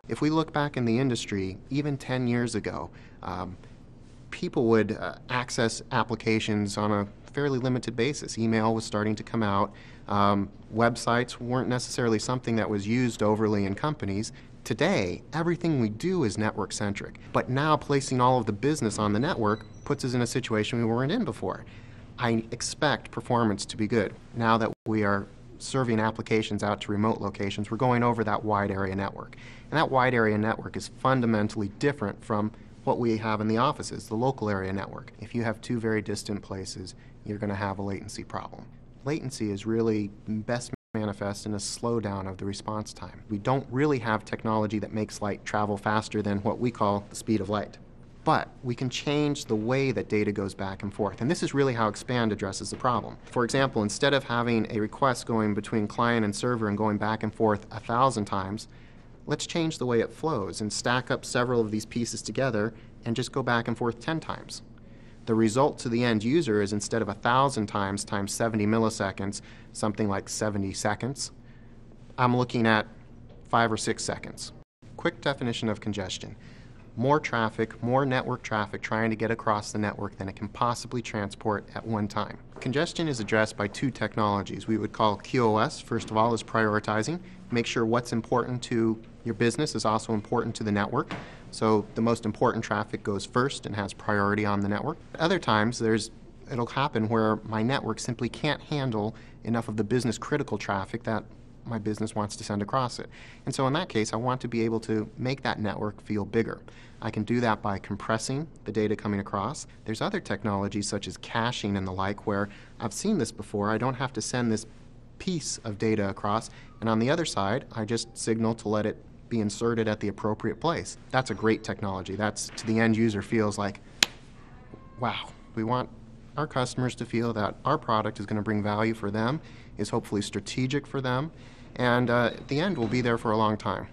If we look back in the industry, even 10 years ago, people would access applications on a fairly limited basis. Email was starting to come out. Websites weren't necessarily something that was used overly in companies. Today, everything we do is network-centric. But now placing all of the business on the network puts us in a situation we weren't in before. I expect performance to be good. Now that we are serving applications out to remote locations, we're going over that wide area network. And that wide area network is fundamentally different from what we have in the offices, the local area network. If you have two very distant places, you're going to have a latency problem. Latency is really best manifest in a slowdown of the response time. We don't really have technology that makes light travel faster than what we call the speed of light. But we can change the way that data goes back and forth. And this is really how Expand addresses the problem. For example, instead of having a request going between client and server and going back and forth 1,000 times, let's change the way it flows and stack up several of these pieces together and just go back and forth 10 times. The result to the end user is, instead of 1,000 times 70 milliseconds, something like 70 seconds, I'm looking at 5 or 6 seconds. Quick definition of congestion: more traffic, more network traffic trying to get across the network than it can possibly transport at one time. Congestion is addressed by two technologies we would call QoS. First of all, is prioritizing. Make sure what's important to your business is also important to the network. So the most important traffic goes first and has priority on the network. Other times, it'll happen where my network simply can't handle enough of the business critical traffic that my business wants to send across it. And so in that case, I want to be able to make that network feel bigger. I can do that by compressing the data coming across. There's other technologies such as caching and the like, where I've seen this before. I don't have to send this piece of data across, and on the other side, I just signal to let it be inserted at the appropriate place. That's a great technology. That's, to the end user, feels like, wow, we want our customers to feel that our product is going to bring value for them, is hopefully strategic for them, and at the end will be there for a long time.